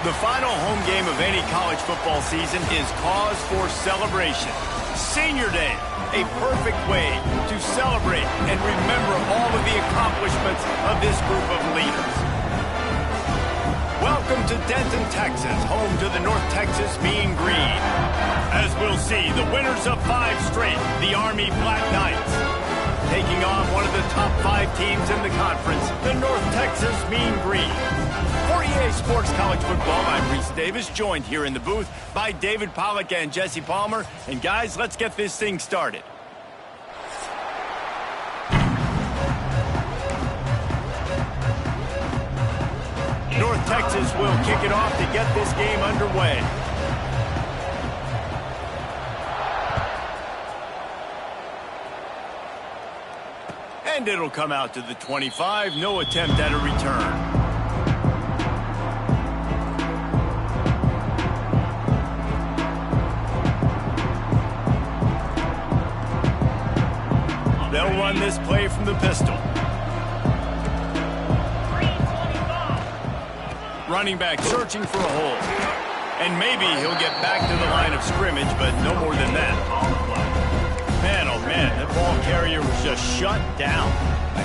The final home game of any college football season is cause for celebration. Senior Day, a perfect way to celebrate and remember all of the accomplishments of this group of leaders. Welcome to Denton, Texas, home to the North Texas Mean Green. As we'll see, the winners of 5 straight, the Army Black Knights, taking on one of the top 5 teams in the conference, the North Texas Mean Green. For EA Sports College Football, I'm Reese Davis, joined here in the booth by David Pollack and Jesse Palmer. And guys, let's get this thing started. North Texas will kick it off to get this game underway. And it'll come out to the 25, no attempt at a return. They'll run this play from the pistol. Running back searching for a hole. And maybe he'll get back to the line of scrimmage, but no more than that. Man, oh man, that ball carrier was just shut down.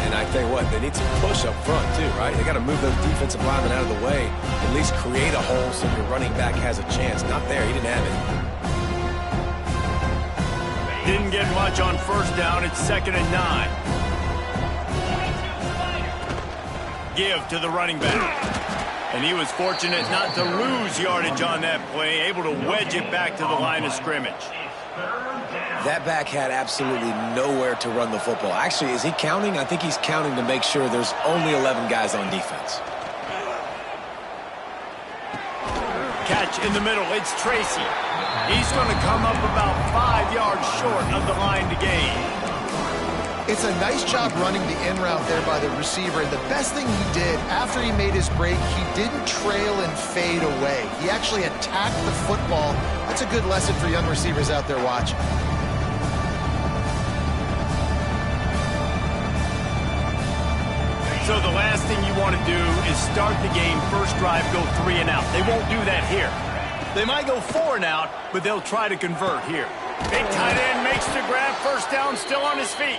And I tell you what, they need some push up front too, right? They got to move those defensive linemen out of the way. At least create a hole so your running back has a chance. Not there, he didn't have it. Didn't get much on first down. It's 2nd and 9. Give to the running back. And he was fortunate not to lose yardage on that play, able to wedge it back to the line of scrimmage. That back had absolutely nowhere to run the football. Actually, is he counting? I think he's counting to make sure there's only 11 guys on defense. Catch in the middle. It's Tracy. He's going to come up about 5 yards short of the line to gain. It's a nice job running the in route there by the receiver. And the best thing he did after he made his break, he didn't trail and fade away. He actually attacked the football. That's a good lesson for young receivers out there watching. So the last thing you want to do is start the game, first drive, go 3 and out. They won't do that here. They might go 4 and out, but they'll try to convert here. Big tight end makes the grab, first down, still on his feet.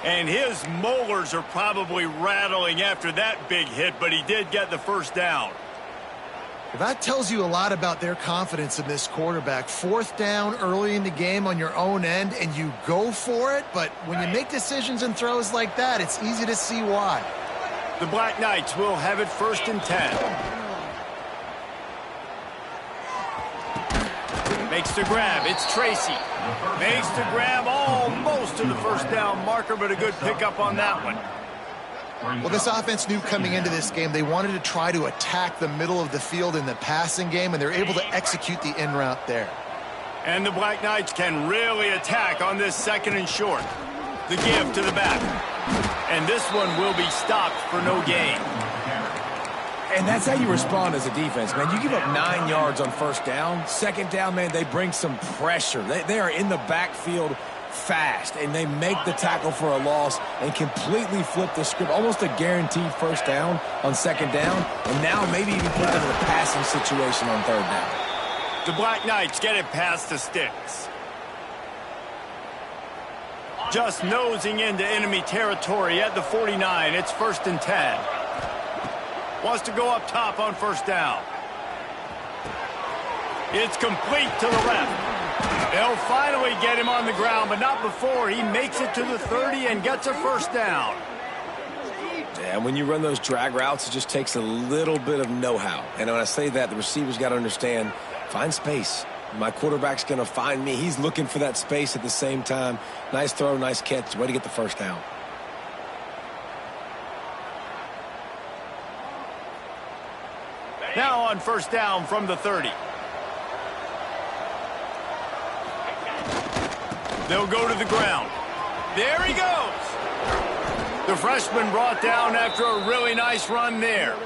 And his molars are probably rattling after that big hit, but he did get the first down. Well, that tells you a lot about their confidence in this quarterback. 4th down early in the game on your own end, and you go for it. But when you make decisions and throws like that, it's easy to see why. The Black Knights will have it 1st and 10. Makes the grab. It's Tracy. Makes the grab almost to the first down marker, but a good pickup on that one. Well, this offense knew coming into this game they wanted to try to attack the middle of the field in the passing game, and they're able to execute the in route there. And the Black Knights can really attack on this 2nd and short. The give to the back. And this one will be stopped for no gain. And that's how you respond as a defense, man. You give up 9 yards on first down. 2nd down, man, they bring some pressure. They are in the backfield fast, and they make the tackle for a loss and completely flip the script, almost a guaranteed first down on second down, and now maybe even put them in a passing situation on third down. The Black Knights get it past the sticks. Just nosing into enemy territory at the 49. It's 1st and 10. Wants to go up top on first down. It's complete to the left. They'll finally get him on the ground, but not before he makes it to the 30 and gets a first down. Yeah, when you run those drag routes, it just takes a little bit of know-how. And when I say that, the receiver's got to understand, find space. My quarterback's going to find me. He's looking for that space at the same time. Nice throw, nice catch. Way to get the first down. Now on first down from the 30. They'll go to the ground. There he goes. The freshman brought down after a really nice run there.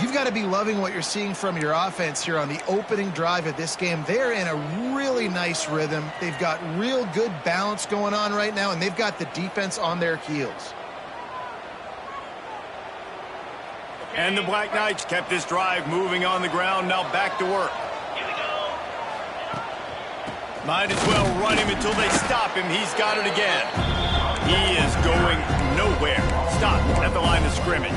You've got to be loving what you're seeing from your offense here on the opening drive of this game. They're in a really nice rhythm. They've got real good balance going on right now, and they've got the defense on their heels. And the Black Knights kept this drive moving on the ground. Now back to work. Might as well run him until they stop him. He's got it again. He is going nowhere. Stopped at the line of scrimmage.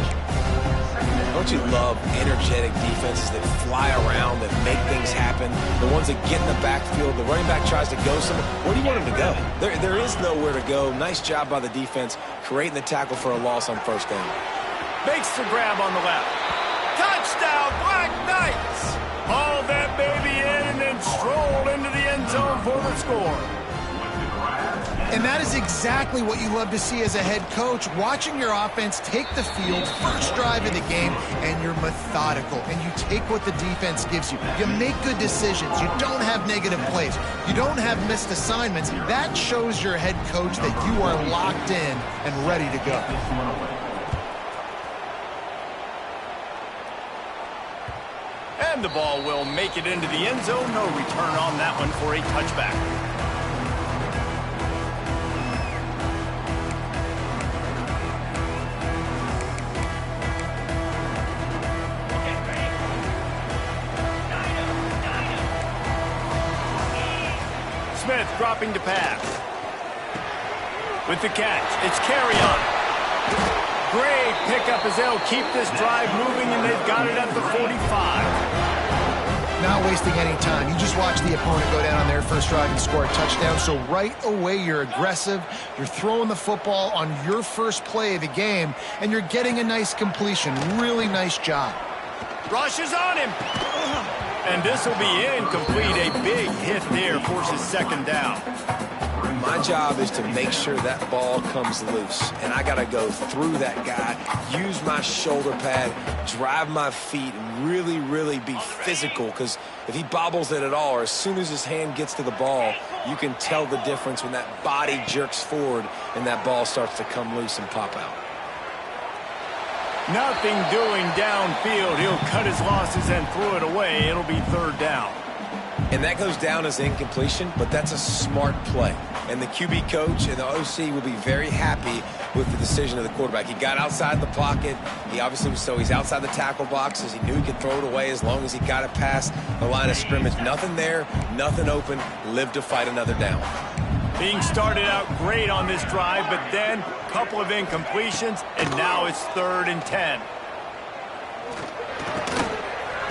Don't you love energetic defenses that fly around, that make things happen? The ones that get in the backfield, the running back tries to go somewhere. Where do you want him to go? There is nowhere to go. Nice job by the defense, creating the tackle for a loss on first down. Makes the grab on the left. Touchdown, Black Knights! Haul that baby in and then stroll into the end zone for the score. And that is exactly what you love to see as a head coach, watching your offense take the field, first drive of the game, and you're methodical, and you take what the defense gives you. You make good decisions. You don't have negative plays. You don't have missed assignments. That shows your head coach that you are locked in and ready to go. And the ball will make it into the end zone. No return on that one for a touchback. Smith dropping to pass. With the catch, it's carry on. Great pickup as they'll keep this drive moving, and they've got it at the 45. Not wasting any time. You just watch the opponent go down on their first drive and score a touchdown. So right away, you're aggressive. You're throwing the football on your first play of the game, and you're getting a nice completion. Really nice job. Rushes on him. And this will be incomplete. A big hit there forces second down. My job is to make sure that ball comes loose, and I got to go through that guy, use my shoulder pad, drive my feet, and really, really be physical, because if he bobbles it at all, or as soon as his hand gets to the ball, you can tell the difference when that body jerks forward and that ball starts to come loose and pop out. Nothing doing downfield. He'll cut his losses and throw it away. It'll be third down. And that goes down as incompletion, but that's a smart play. And the QB coach and the OC will be very happy with the decision of the quarterback. He got outside the pocket. He obviously was, so he's outside the tackle boxes. He knew he could throw it away as long as he got it past the line of scrimmage. Nothing there, nothing open. Live to fight another down. Being started out great on this drive, but then a couple of incompletions, and now it's 3rd and 10.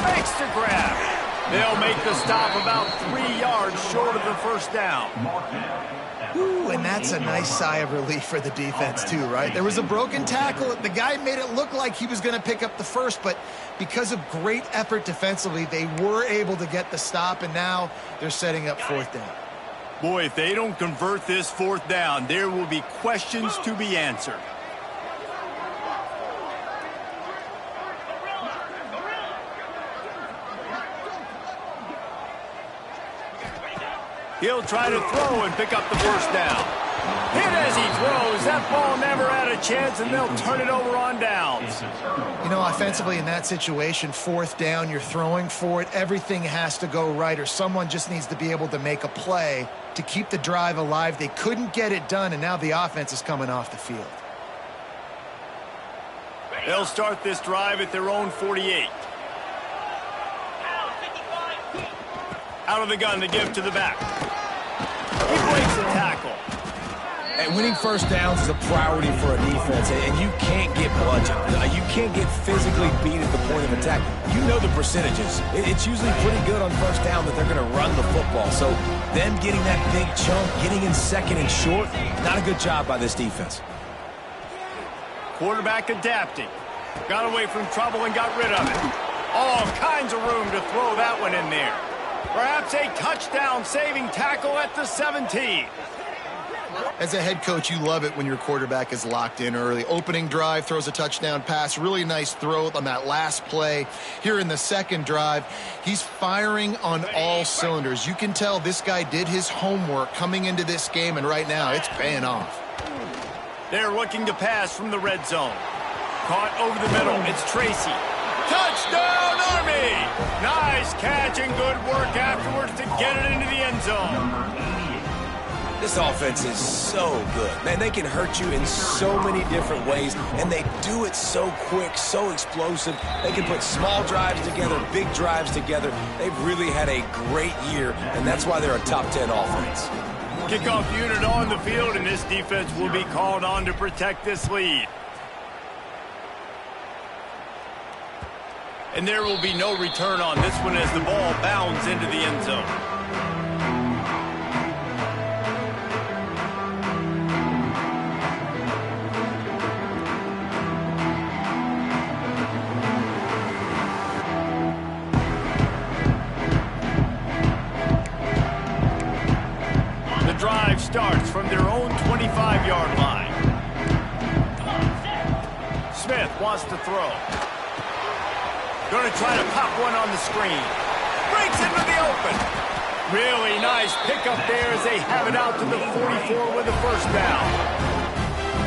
Makes the grab. They'll make the stop about 3 yards short of the first down. Ooh, and that's a nice sigh of relief for the defense too, right? There was a broken tackle. The guy made it look like he was going to pick up the first, but because of great effort defensively, they were able to get the stop, and now they're setting up 4th down. Boy, if they don't convert this 4th down, there will be questions to be answered. He'll try to throw and pick up the first down. Hit as he throws. That ball never had a chance, and they'll turn it over on downs. You know, offensively in that situation, 4th down, you're throwing for it. Everything has to go right, or someone just needs to be able to make a play to keep the drive alive. They couldn't get it done, and now the offense is coming off the field. They'll start this drive at their own 48. Out of the gun to give to the back. He breaks the tackle. And winning first downs is a priority for a defense, and you can't get bludgeoned. You can't get physically beat at the point of attack. You know the percentages. It's usually pretty good on first down that they're going to run the football. So them getting that big chunk, getting in second and short, not a good job by this defense. Quarterback adapting. Got away from trouble and got rid of it. All kinds of room to throw that one in there. Perhaps a touchdown-saving tackle at the 17. As a head coach, you love it when your quarterback is locked in early. Opening drive, throws a touchdown pass. Really nice throw on that last play. Here in the second drive, he's firing on all cylinders. You can tell this guy did his homework coming into this game, and right now it's paying off. They're looking to pass from the red zone. Caught over the middle. It's Tracy. Touchdown, Army! Nice catch and good work afterwards to get it into the end zone. This offense is so good. Man, they can hurt you in so many different ways, and they do it so quick, so explosive. They can put small drives together, big drives together. They've really had a great year, and that's why they're a top 10 offense. Kickoff unit on the field, and this defense will be called on to protect this lead. And there will be no return on this one as the ball bounds into the end zone. The drive starts from their own 25-yard line. Smith wants to throw. Going to try to pop one on the screen. Breaks into the open. Really nice pickup there as they have it out to the 44 with the first down.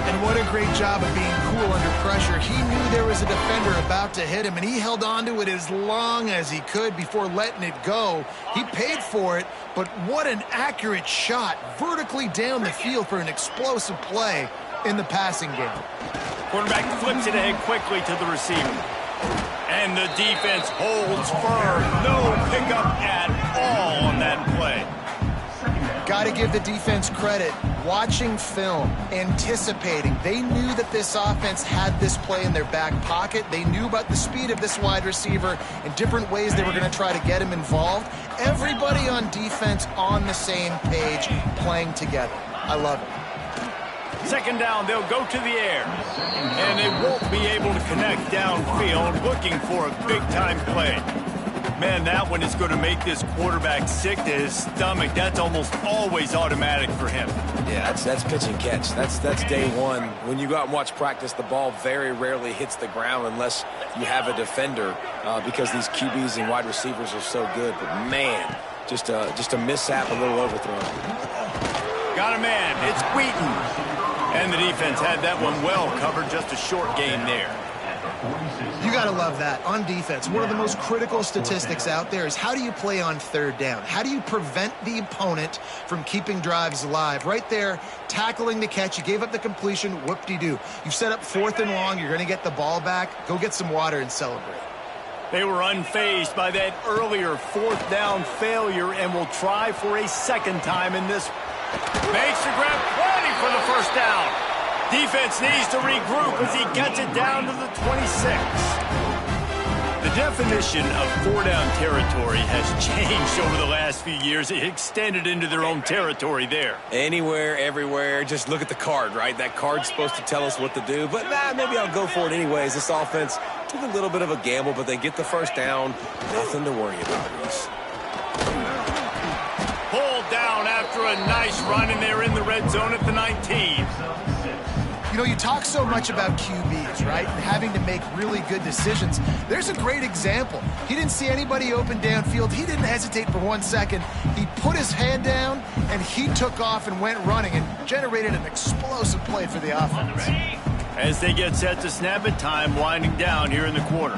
And what a great job of being cool under pressure. He knew there was a defender about to hit him, and he held on to it as long as he could before letting it go. He paid for it, but what an accurate shot vertically down the field for an explosive play in the passing game. Quarterback flips it ahead quickly to the receiver. And the defense holds firm. No pickup at all on that play. Got to give the defense credit. Watching film, anticipating. They knew that this offense had this play in their back pocket. They knew about the speed of this wide receiver and different ways they were going to try to get him involved. Everybody on defense on the same page, playing together. I love it. Second down, they'll go to the air. And they won't be able to connect downfield, looking for a big-time play. Man, that one is going to make this quarterback sick to his stomach. That's almost always automatic for him. Yeah, that's pitch and catch. That's day one. When you go out and watch practice, the ball very rarely hits the ground unless you have a defender because these QBs and wide receivers are so good. But, man, just a mishap, a little overthrow. Got a man. It's Wheaton. And the defense had that one well covered, just a short gain there. You got to love that. On defense, one of the most critical statistics out there is how do you play on third down? How do you prevent the opponent from keeping drives alive? Right there, tackling the catch. You gave up the completion. Whoop-de-doo. You've set up 4th and long. You're going to get the ball back. Go get some water and celebrate. They were unfazed by that earlier 4th down failure and will try for a second time in this. Makes the grab, plenty for the first down. Defense needs to regroup as he gets it down to the 26. The definition of 4-down territory has changed over the last few years. It extended into their own territory there. Anywhere, everywhere, just look at the card, right? That card's supposed to tell us what to do, but maybe I'll go for it anyways. This offense took a little bit of a gamble, but they get the first down. Nothing to worry about, Reese. Pulled down after a nice run, and they're in the red zone at the 19. You know, you talk so much about QBs, right? And having to make really good decisions. There's a great example. He didn't see anybody open downfield. He didn't hesitate for 1 second. He put his hand down, and he took off and went running and generated an explosive play for the offense. As they get set to snap it, time winding down here in the quarter.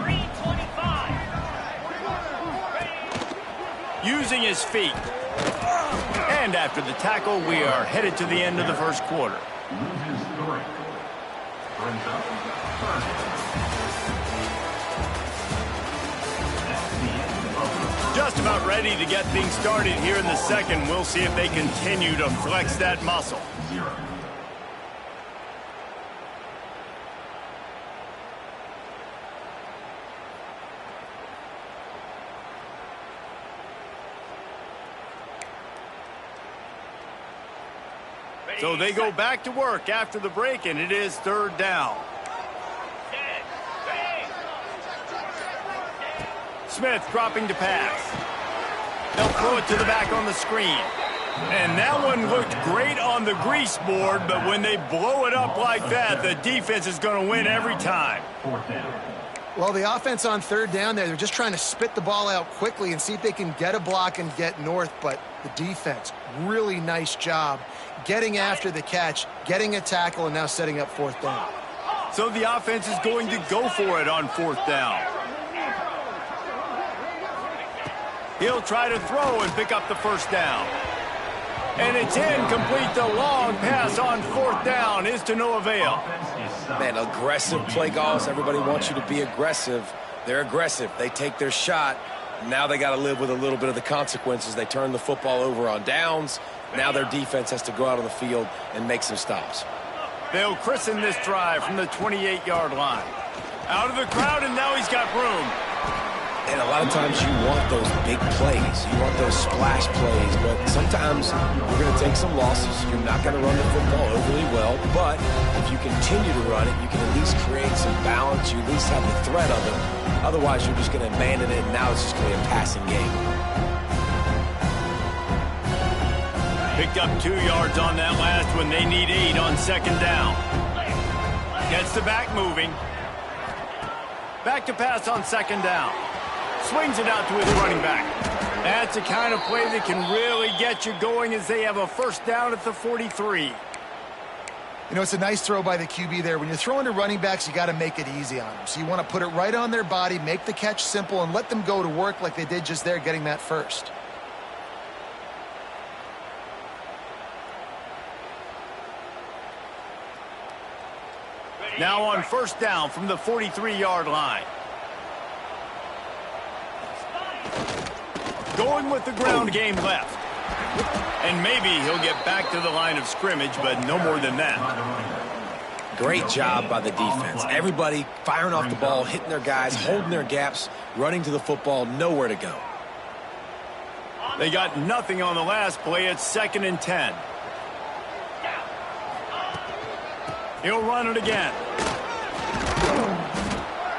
Using his feet. And after the tackle, we are headed to the end of the first quarter. Just about ready to get things started here in the second. We'll see if they continue to flex that muscle. So they go back to work after the break, and it is third down. Smith dropping to pass. They'll throw it to the back on the screen. And that one looked great on the grease board, but when they blow it up like that, the defense is going to win every time. Well, the offense on third down there, they're just trying to spit the ball out quickly and see if they can get a block and get north, but the defense, really nice job getting after the catch, getting a tackle, and now setting up fourth down. So the offense is going to go for it on fourth down. He'll try to throw and pick up the first down. And it's incomplete. The long pass on fourth down is to no avail. Man, aggressive play calls. Everybody wants you to be aggressive. They're aggressive. They take their shot. Now they got to live with a little bit of the consequences. They turn the football over on downs. Now their defense has to go out on the field and make some stops. They'll christen this drive from the 28-yard line. Out of the crowd, and now he's got room. And a lot of times you want those big plays. You want those splash plays. But sometimes you're going to take some losses. You're not going to run the football overly well. But if you continue to run it, you can at least create some balance. You at least have the threat of it. Otherwise, you're just going to abandon it, and now it's just going to be a passing game. Picked up 2 yards on that last one. They need 8 on second down. Gets the back moving. Back to pass on second down. Swings it out to his running back. That's the kind of play that can really get you going as they have a first down at the 43. You know, it's a nice throw by the QB there. When you're throwing to running backs, you got to make it easy on them. So you want to put it right on their body, make the catch simple, and let them go to work like they did just there, getting that first. Now on first down from the 43-yard line. Going with the ground game left. And maybe he'll get back to the line of scrimmage, but no more than that. Great job by the defense. Everybody firing off the ball, hitting their guys, holding their gaps, running to the football, nowhere to go. They got nothing on the last play. It's 2nd and 10. He'll run it again.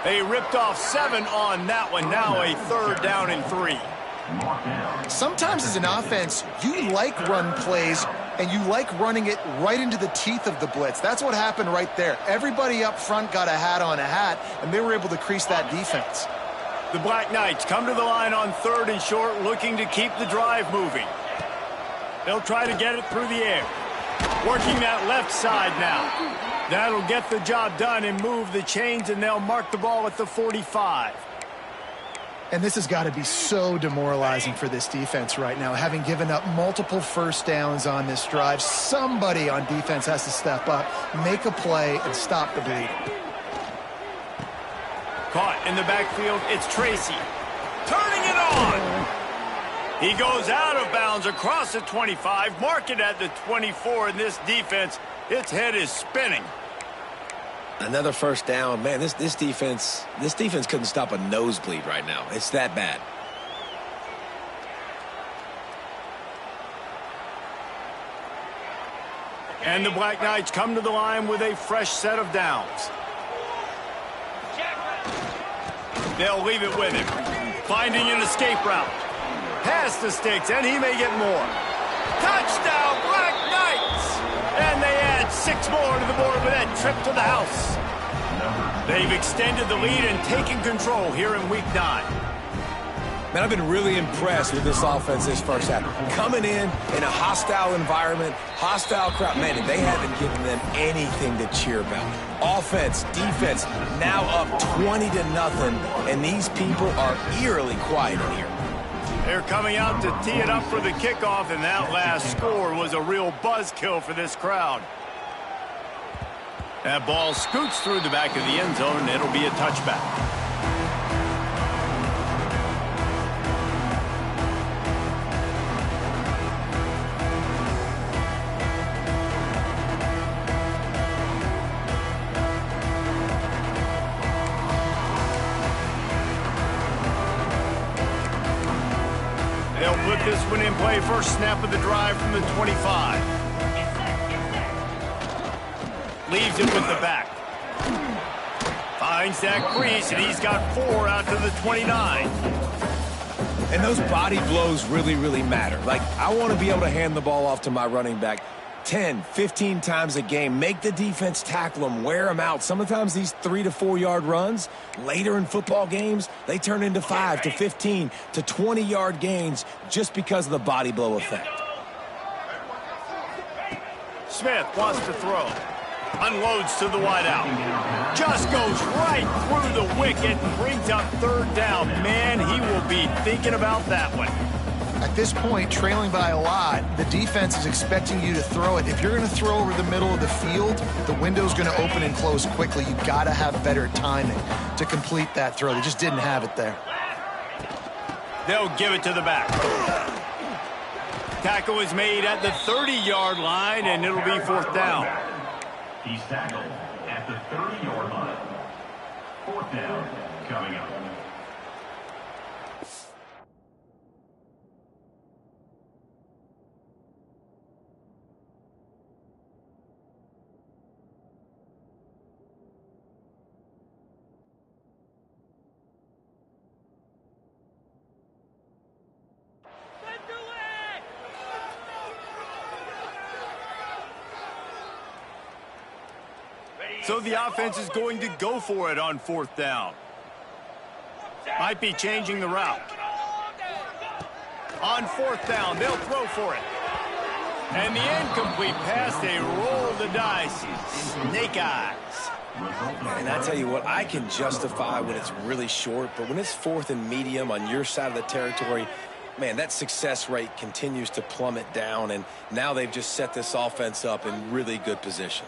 They ripped off 7 on that one. Now a 3rd down and 3. Sometimes as an offense, you like run plays, and you like running it right into the teeth of the blitz. That's what happened right there. Everybody up front got a hat on a hat, and they were able to crease that defense. The Black Knights come to the line on 3rd and short, looking to keep the drive moving. They'll try to get it through the air. Working that left side now. That'll get the job done and move the chains, and they'll mark the ball at the 45. And this has got to be so demoralizing for this defense right now. Having given up multiple first downs on this drive, somebody on defense has to step up, make a play, and stop the bleeding. Caught in the backfield, it's Tracy. Turning it on! He goes out of bounds across the 25, mark it at the 24, and this defense, its head is spinning. Another first down. Man, this defense couldn't stop a nosebleed right now. It's that bad. And the Black Knights come to the line with a fresh set of downs. They'll leave it with him. Finding an escape route. Past the sticks, and he may get more. Touchdown, Black Knights! And they add 6 more to the board with that trip to the house. They've extended the lead and taken control here in Week 9. Man, I've been really impressed with this offense this first half. Coming in a hostile environment, hostile crowd. Man, they haven't given them anything to cheer about. Offense, defense, now up 20-0, and these people are eerily quiet in here. They're coming out to tee it up for the kickoff, and that last score was a real buzzkill for this crowd. That ball scoots through the back of the end zone, and it'll be a touchback. They'll put this one in play. First snap of the drive from the 25. Leaves it with the back. Finds that crease, and he's got 4 out to the 29. And those body blows really, really matter. Like, I want to be able to hand the ball off to my running back 10, 15 times a game. Make the defense tackle them, wear them out. Sometimes these 3 to 4 yard runs, later in football games, they turn into 5 to 15 to 20 yard gains just because of the body blow effect. Smith wants to throw. Unloads to the wideout. Just goes right through the wicket and brings up 3rd down. Man, he will be thinking about that one. At this point, trailing by a lot, the defense is expecting you to throw it. If you're going to throw over the middle of the field, the window's going to open and close quickly. You've got to have better timing to complete that throw. They just didn't have it there. They'll give it to the back. Tackle is made at the 30-yard line, and it'll be 4th down. He's tackled at the 30-yard line. 4th down coming up. So the offense is going to go for it on 4th down. Might be changing the route. On 4th down, they'll throw for it. And the incomplete pass, they roll the dice. Snake eyes. And I tell you what, I can justify when it's really short, but when it's 4th and medium on your side of the territory, man, that success rate continues to plummet down, and now they've just set this offense up in really good position.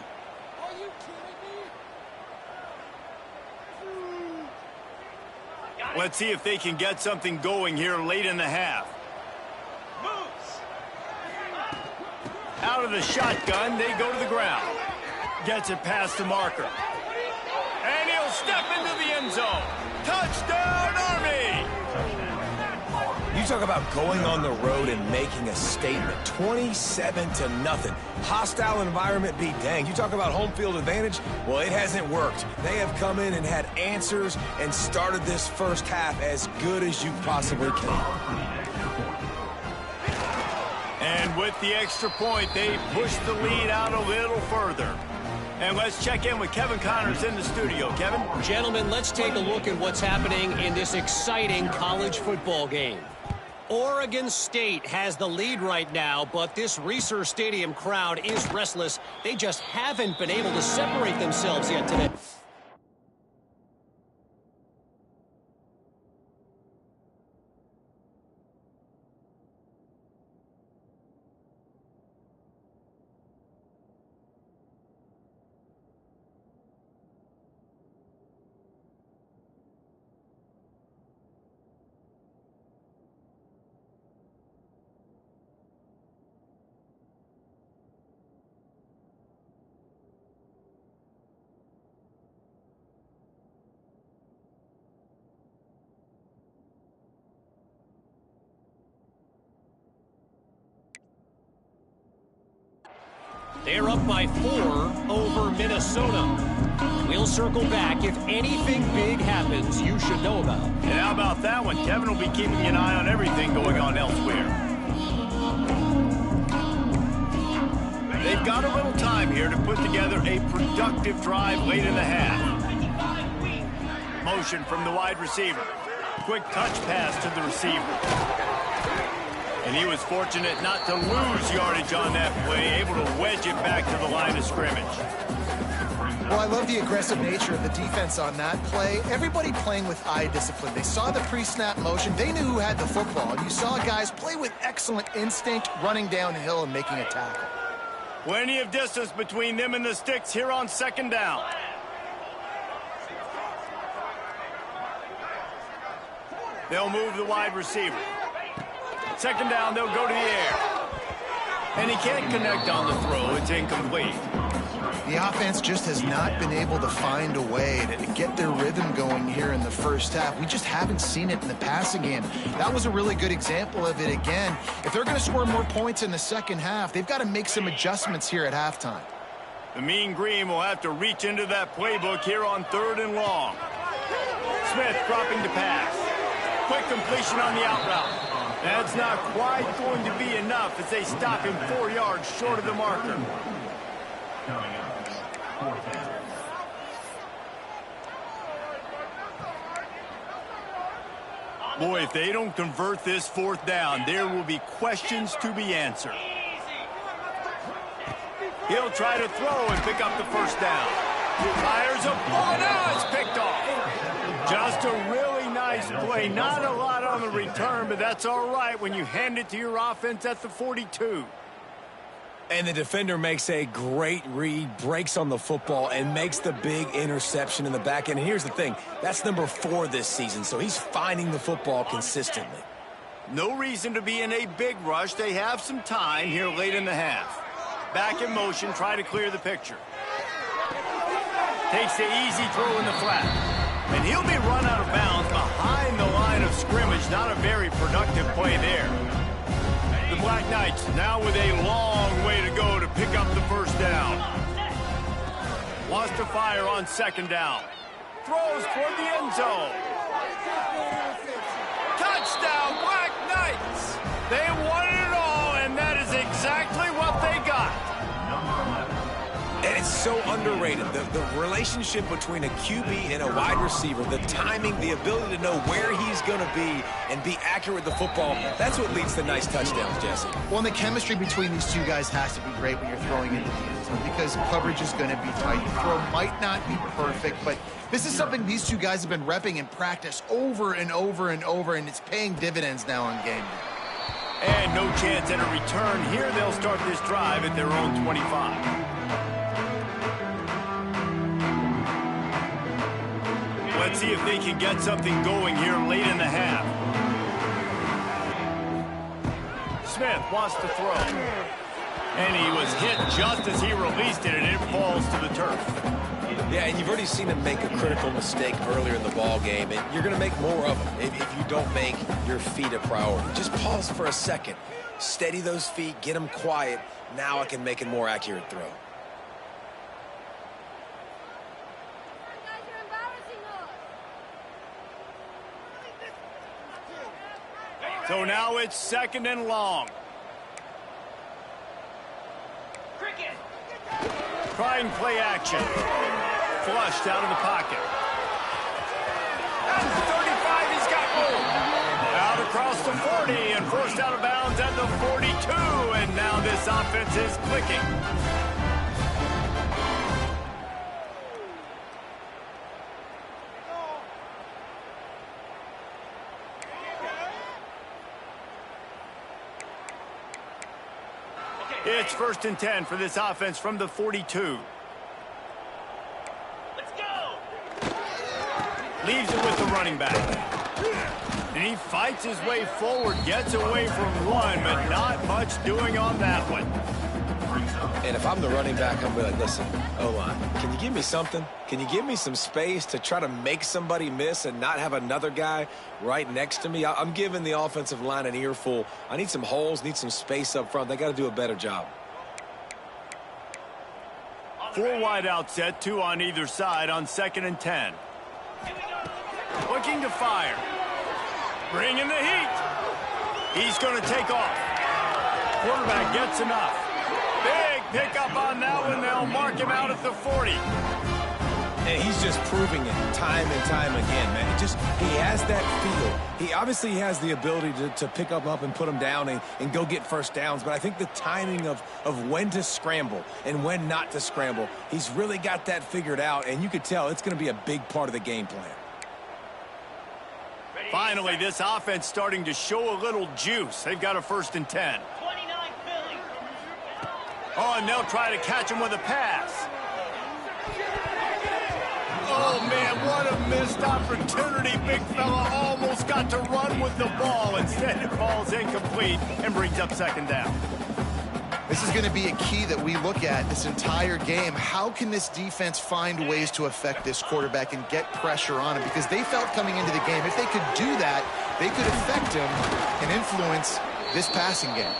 Let's see if they can get something going here late in the half. Out of the shotgun, they go to the ground. Gets it past the marker. And he'll step into the end zone. Touchdown, Army! You talk about going on the road and making a statement. 27-0. Hostile environment be danged. You talk about home field advantage. Well, it hasn't worked. They have come in and had answers and started this first half as good as you possibly can. And with the extra point, they push the lead out a little further. And let's check in with Kevin Connors in the studio. Kevin? Gentlemen, let's take a look at what's happening in this exciting college football game. Oregon State has the lead right now, but this Reser Stadium crowd is restless. They just haven't been able to separate themselves yet today. They're up by 4 over Minnesota. We'll circle back. If anything big happens, you should know about. And how about that one? Kevin will be keeping an eye on everything going on elsewhere. They they've got a little time here to put together a productive drive late in the half. Motion from the wide receiver. Quick touch pass to the receiver. And he was fortunate not to lose yardage on that play, able to wedge it back to the line of scrimmage. Well, I love the aggressive nature of the defense on that play. Everybody playing with eye discipline. They saw the pre-snap motion. They knew who had the football. And you saw guys play with excellent instinct, running downhill and making a tackle. Plenty of distance between them and the sticks here on second down. They'll move the wide receiver. Second down, they'll go to the air. And he can't connect on the throw. It's incomplete. The offense just has not been able to find a way to get their rhythm going here in the first half. We just haven't seen it in the passing game. That was a really good example of it again. If they're going to score more points in the second half, they've got to make some adjustments here at halftime. The Mean Green will have to reach into that playbook here on 3rd and long. Smith dropping to pass. Quick completion on the out route. That's not quite going to be enough as they stop him 4 yards short of the marker. Coming up, 4th down. Boy, if they don't convert this 4th down, there will be questions to be answered. He'll try to throw and pick up the first down. Fires a ball. Now it's picked off. Just a really nice play. Not a lot on the return, but that's all right when you hand it to your offense at the 42. And the defender makes a great read, breaks on the football, and makes the big interception in the back end. And here's the thing, that's number 4 this season, so he's finding the football consistently. No reason to be in a big rush. They have some time here late in the half. Back in motion, try to clear the picture. Takes the easy throw in the flat. And he'll be run out of bounds behind the line of scrimmage. Not a very productive play there. The Black Knights now with a long way to go to pick up the first down. Wants to fire on second down. Throws toward the end zone. Touchdown, Black Knights! They wanted it all, and that is exactly what they got. And it's so underrated. The relationship between a QB and a wide receiver, the timing, the ability to know where he's going to be and be accurate with the football, that's what leads to nice touchdowns, Jesse. Well, and the chemistry between these two guys has to be great when you're throwing into the end zone because coverage is going to be tight. The throw might not be perfect, but this is something these two guys have been repping in practice over and over and over, and it's paying dividends now on game day. And no chance at a return here. They'll start this drive at their own 25. Let's see if they can get something going here late in the half. Smith wants to throw. And he was hit just as he released it, and it falls to the turf. Yeah, and you've already seen him make a critical mistake earlier in the ball game, and you're going to make more of them if you don't make your feet a priority. Just pause for a second. Steady those feet, get them quiet. Now I can make a more accurate throw. So now it's second and long. Trying play action. Flushed out of the pocket. At the 35, he's got room. Out across the 40 and forced out of bounds at the 42. And now this offense is clicking. It's 1st and 10 for this offense from the 42. Let's go! Leaves it with the running back. And he fights his way forward, gets away from one, but not much doing on that one. And if I'm the running back, I'm like, listen, O-line, can you give me something? Can you give me some space to try to make somebody miss and not have another guy right next to me? I'm giving the offensive line an earful. I need some holes, need some space up front. They got to do a better job. 4 wide out set, 2 on either side on 2nd and 10. Looking to fire. Bringing the heat. He's going to take off. Quarterback gets enough. Big pick up on that one. They'll mark him out at the 40. And he's just proving it time and time again, man. He has that feel. He obviously has the ability to pick him up and put him down and go get first downs. But I think the timing of when to scramble and when not to scramble, he's really got that figured out. And you could tell it's going to be a big part of the game plan. Finally, this offense starting to show a little juice. They've got a 1st and 10. Oh, and they'll try to catch him with a pass. Oh, man, what a missed opportunity. Big fella almost got to run with the ball. Instead, it falls incomplete and brings up 2nd down. This is going to be a key that we look at this entire game. How can this defense find ways to affect this quarterback and get pressure on him? Because they felt coming into the game, if they could do that, they could affect him and influence this passing game.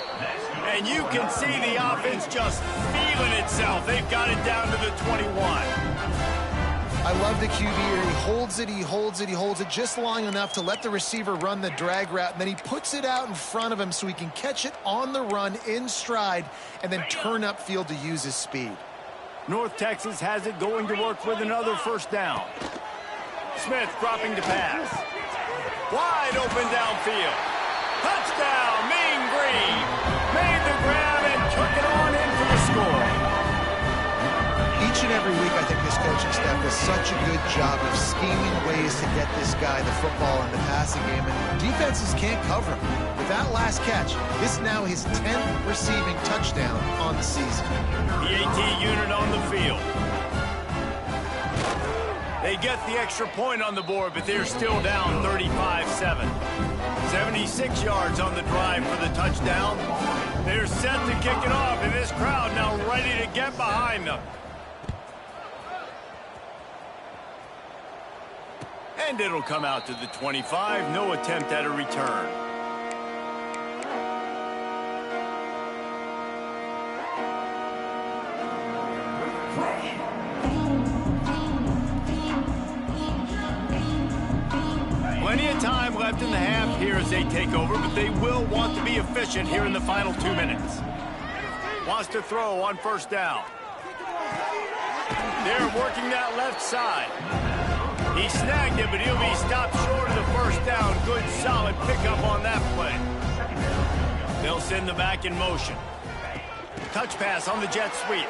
And you can see the offense just feeling itself. They've got it down to the 21. I love the QB here. He holds it, he holds it, he holds it just long enough to let the receiver run the drag route, and then he puts it out in front of him so he can catch it on the run in stride and then turn upfield to use his speed. North Texas has it going to work with another 1st down. Smith dropping to pass. Wide open downfield. Touchdown, Mean Green. Made the grab and took it on in for the score. Each and every week, I think this coaching staff does such a good job of scheming ways to get this guy the football in the passing game, and defenses can't cover him. With that last catch, this is now his 10th receiving touchdown on the season. The AT unit on the field. They get the extra point on the board, but they're still down 35-7. 76 yards on the drive for the touchdown. They're set to kick it off, and this crowd now ready to get behind them. And it'll come out to the 25. No attempt at a return. Plenty of time left in the half here as they take over, but they will want to be efficient here in the final 2 minutes. Wants to throw on 1st down. They're working that left side. He snagged it, but he'll be stopped short of the 1st down. Good, solid pickup on that play. They'll send the back in motion. Touch pass on the jet sweep.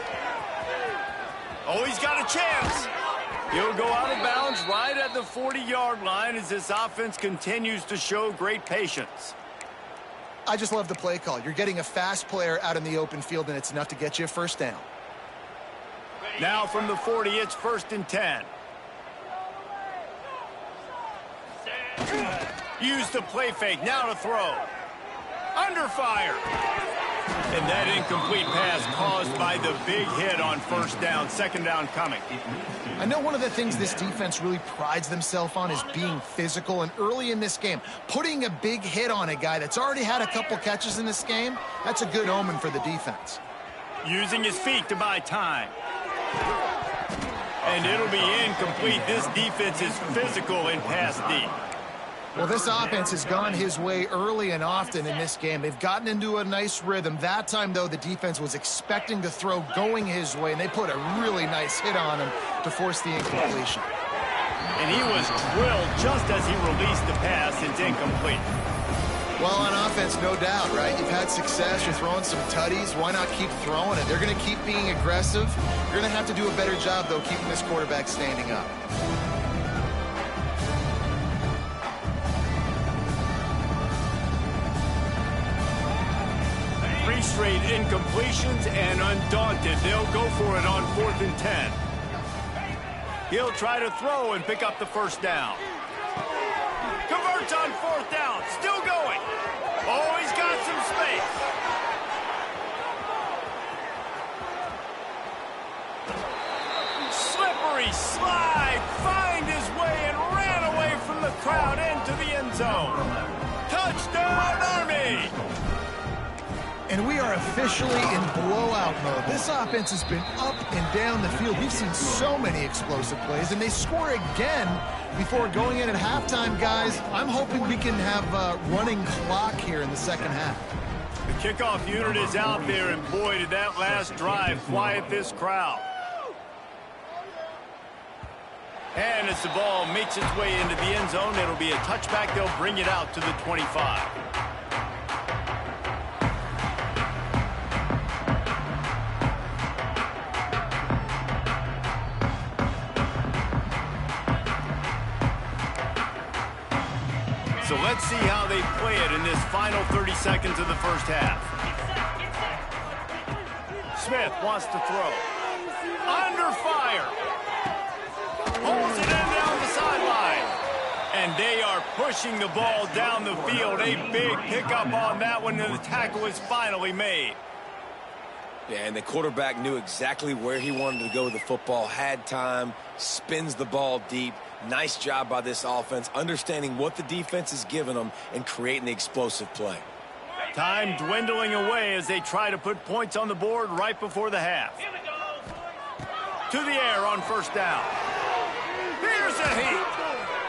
Oh, he's got a chance. He'll go out of bounds right at the 40-yard line as this offense continues to show great patience. I just love the play call. You're getting a fast player out in the open field, and it's enough to get you a 1st down. Now from the 40, it's 1st and 10. Use the play fake, now to throw. Under fire. And that incomplete pass caused by the big hit on 1st down, 2nd down coming. I know one of the things this defense really prides themselves on is being physical, and early in this game, putting a big hit on a guy that's already had a couple catches in this game, that's a good omen for the defense. Using his feet to buy time. And it'll be incomplete. This defense is physical and pass deep. Well, this offense has gone his way early and often in this game. They've gotten into a nice rhythm. That time, though, the defense was expecting to throw going his way, and they put a really nice hit on him to force the incompletion. And he was drilled just as he released the pass. It's incomplete. Well, on offense, no doubt, right? You've had success. You're throwing some tutties. Why not keep throwing it? They're going to keep being aggressive. You're going to have to do a better job, though, keeping this quarterback standing up. 3 straight incompletions, and undaunted, they'll go for it on 4th and 10. He'll try to throw and pick up the 1st down. Converts on 4th down, still going. Oh, he's got some space. Slippery slide, find his way and ran away from the crowd into the end zone. Touchdown, Army! And we are officially in blowout mode. This offense has been up and down the field. We've seen so many explosive plays, and they score again before going in at halftime, guys. I'm hoping we can have a running clock here in the second half. The Kickoff unit is out there, and boy, did that last drive quiet this crowd. And as the ball makes its way into the end zone, it'll be a touchback. They'll bring it out to the 25. So let's see how they play it in this final 30 seconds of the first half. Smith wants to throw. Under fire. Pulls it in down the sideline. And they are pushing the ball down the field. A big pickup on that one, and the tackle is finally made. Yeah, and the quarterback knew exactly where he wanted to go with the football, had time, spins the ball deep. Nice job by this offense, understanding what the defense is giving them and creating the explosive play. Time dwindling away as they try to put points on the board right before the half. To the air on first down. Here's a heat.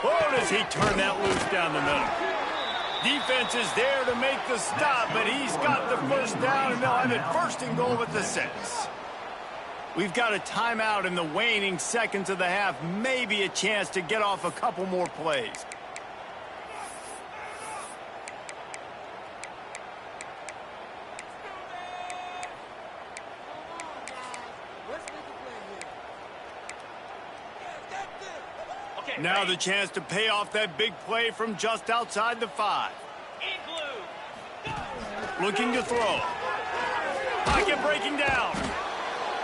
Oh, does he turn that loose down the middle. Defense is there to make the stop, but he's got the first down, and they'll have it first and goal at the 6. We've got a timeout in the waning seconds of the half. Maybe a chance to get off a couple more plays. Now the chance to pay off that big play from just outside the 5. Looking to throw. Pocket breaking down.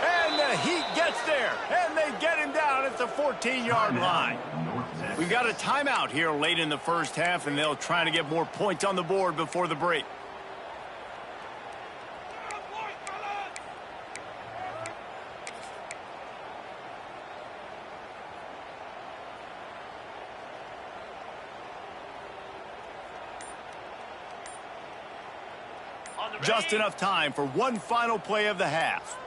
And the heat gets there. And they get him down at the 14-yard line. We've got a timeout here late in the first half, and they'll try to get more points on the board before the break. Just enough time for one final play of the half.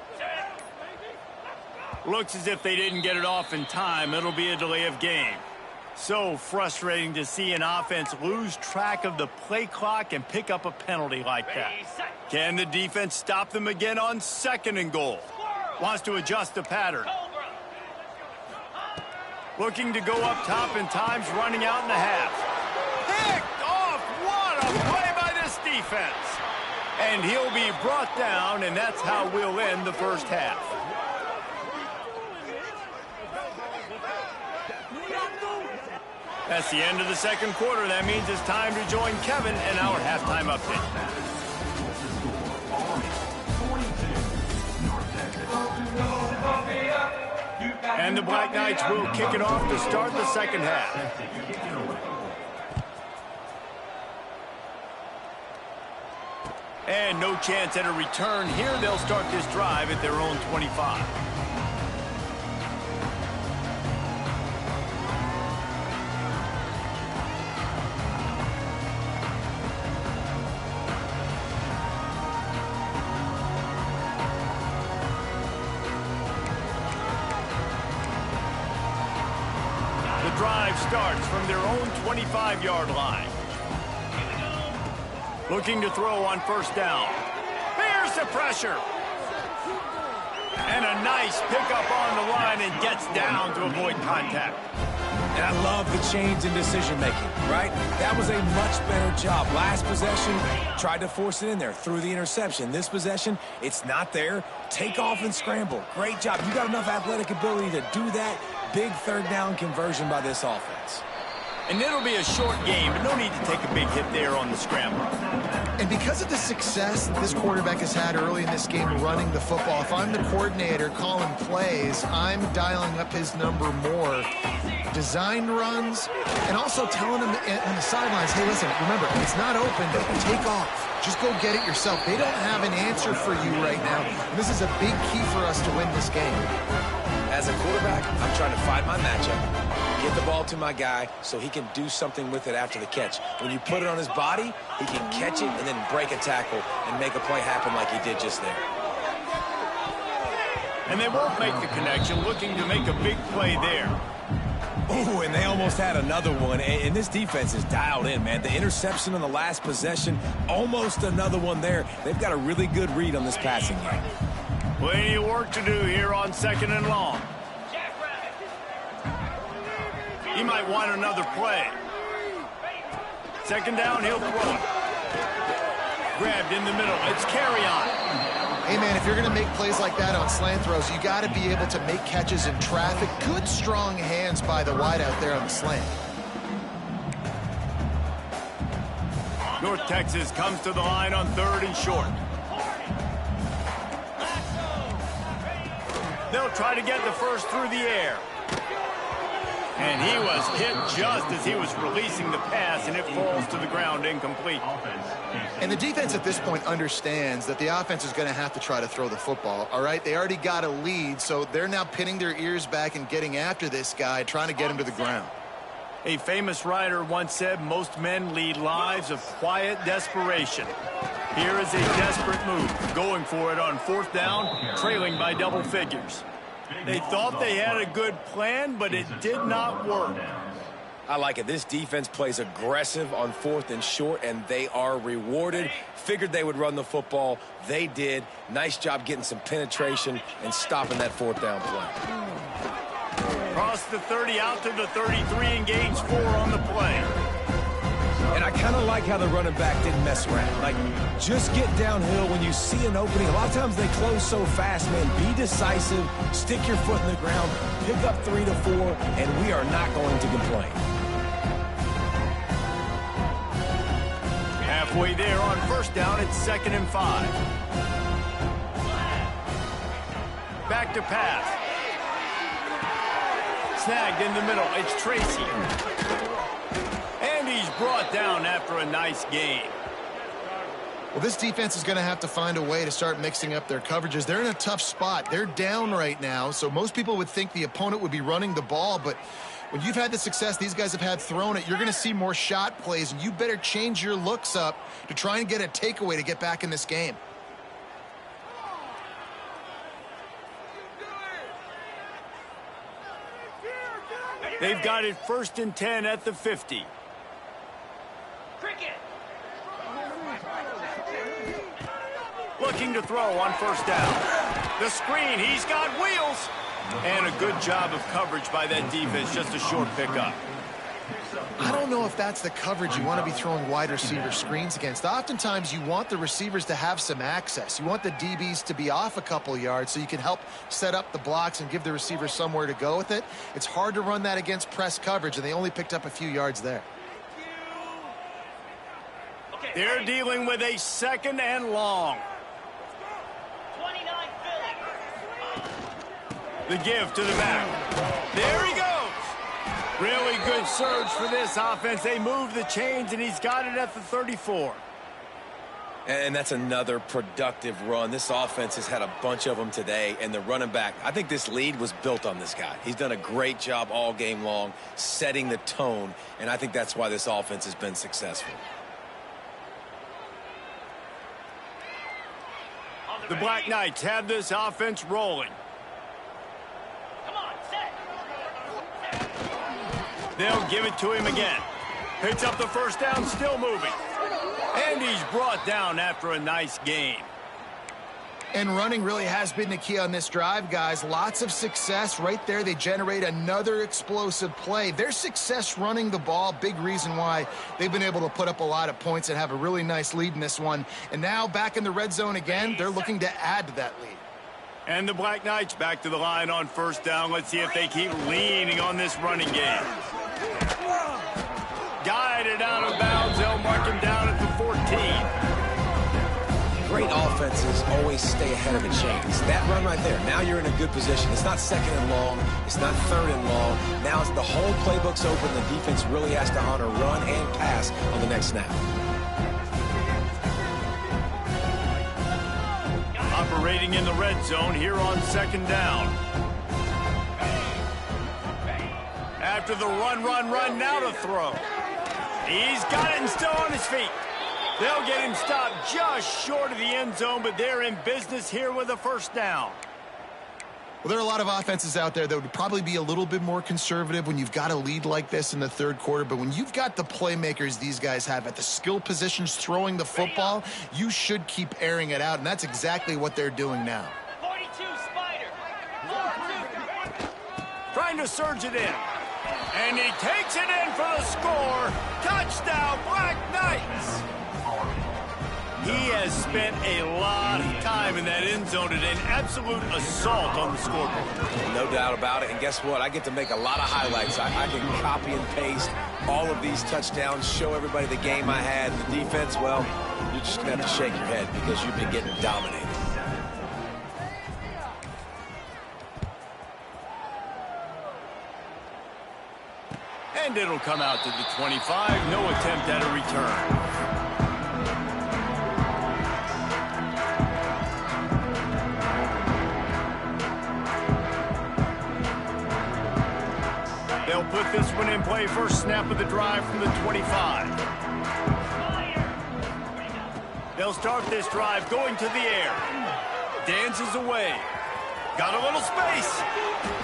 Looks as if they didn't get it off in time. It'll be a delay of game. So frustrating to see an offense lose track of the play clock and pick up a penalty like that. Can the defense stop them again on second and goal? Wants to adjust the pattern. Looking to go up top, and time's running out in the half. Picked off! What a play by this defense! And he'll be brought down, and that's how we'll end the first half. That's the end of the second quarter. That means it's time to join Kevin in our halftime update. And the Black Knights will kick it off to start the second half. And no chance at a return here. They'll start this drive at their own 25. The drive starts from their own 25-yard line. Looking to throw on first down. Here's the pressure. And a nice pickup on the line, and gets down to avoid contact. And I love the change in decision-making, right? That was a much better job. Last possession, tried to force it in there, threw the interception. This possession, it's not there. Take off and scramble. Great job. You got enough athletic ability to do that. Big third down conversion by this offense. And it'll be a short game, but no need to take a big hit there on the scramble. And because of the success that this quarterback has had early in this game running the football, if I'm the coordinator calling plays, I'm dialing up his number more. Designed runs, and also telling him on the sidelines, hey, listen, remember, it's not open, take off. Just go get it yourself. They don't have an answer for you right now. And this is a big key for us to win this game. As a quarterback, I'm trying to find my matchup, get the ball to my guy so he can do something with it after the catch. When you put it on his body, he can catch it and then break a tackle and make a play happen like he did just there. And they won't make the connection, looking to make a big play there. Oh, and they almost had another one. And this defense is dialed in, man. The interception on the last possession, almost another one there. They've got a really good read on this passing game. Plenty of work to do here on 2nd and long. He might want another play. 2nd down, he'll throw it. Grabbed in the middle. It's carry on. Hey, man, if you're going to make plays like that on slant throws, you got to be able to make catches in traffic. Good, strong hands by the wideout there on the slant. North Texas comes to the line on 3rd and short. They'll try to get the first through the air. And he was hit just as he was releasing the pass, and it falls to the ground incomplete. And the defense at this point understands that the offense is going to have to try to throw the football, all right? They already got a lead, so they're now pinning their ears back and getting after this guy, trying to get him to the ground. A famous writer once said, most men lead lives of quiet desperation. Here is a desperate move, going for it on 4th down, trailing by double figures. They thought they had a good plan, but it did not work. I like it. This defense plays aggressive on 4th and short, and they are rewarded. Figured they would run the football. They did. Nice job getting some penetration and stopping that 4th down play. Cross the 30 out to the 33 and gains 4 on the play. And I kind of like how the running back didn't mess around. Like, just get downhill when you see an opening. A lot of times they close so fast, man. Be decisive, stick your foot in the ground, pick up 3 to 4, and we are not going to complain. Halfway there on 1st down, it's 2nd and 5. Back to pass. Snagged in the middle. It's Tracy. And he's brought down after a nice gain. Well, this defense is going to have to find a way to start mixing up their coverages. They're in a tough spot. They're down right now, so most people would think the opponent would be running the ball, but when you've had the success these guys have had throwing it, you're going to see more shot plays, and you better change your looks up to try and get a takeaway to get back in this game. They've got it 1st and 10 at the 50. Looking to throw on 1st down. The screen, he's got wheels. And a good job of coverage by that defense, just a short pickup. I don't know if that's the coverage you want to be throwing wide receiver screens against. Oftentimes, you want the receivers to have some access. You want the DBs to be off a couple yards so you can help set up the blocks and give the receiver somewhere to go with it. It's hard to run that against press coverage, and they only picked up a few yards there. They're dealing with a 2nd and long. The give to the back. There he goes. Really good surge for this offense. They move the chains, and he's got it at the 34. And that's another productive run. This offense has had a bunch of them today, and the running back, I think this lead was built on this guy. He's done a great job all game long setting the tone, and I think that's why this offense has been successful. The Black Knights have this offense rolling. They'll give it to him again. Picks up the 1st down, still moving. And he's brought down after a nice gain. And running really has been the key on this drive, guys. Lots of success right there. They generate another explosive play. Their success running the ball, big reason why they've been able to put up a lot of points and have a really nice lead in this one. And now back in the red zone again, they're looking to add to that lead. And the Black Knights back to the line on 1st down. Let's see if they keep leaning on this running game. Guided out of bounds. They'll mark him down at the 14. Great offenses always stay ahead of the chains. That run right there, now you're in a good position. It's not 2nd and long. It's not 3rd and long. Now it's the whole playbook's open. The defense really has to honor run and pass on the next snap. Operating in the red zone here on 2nd down. After the run, now to throw. He's got it and still on his feet. They'll get him stopped just short of the end zone, but they're in business here with a 1st down. Well, there are a lot of offenses out there that would probably be a little bit more conservative when you've got a lead like this in the third quarter. But when you've got the playmakers these guys have at the skill positions throwing the football, you should keep airing it out. And that's exactly what they're doing now. 42, Spider. 4-2. Trying to surge it in. And he takes it in for the score. Touchdown, Black Knights. He has spent a lot of time in that end zone and an absolute assault on the scoreboard. No doubt about it. And guess what? I get to make a lot of highlights. I can copy and paste all of these touchdowns, show everybody the game I had. The defense, well, you're just going to have to shake your head because you've been getting dominated. And it'll come out to the 25. No attempt at a return. They'll put this one in play. First snap of the drive from the 25. They'll start this drive going to the air. Dances away. Got a little space.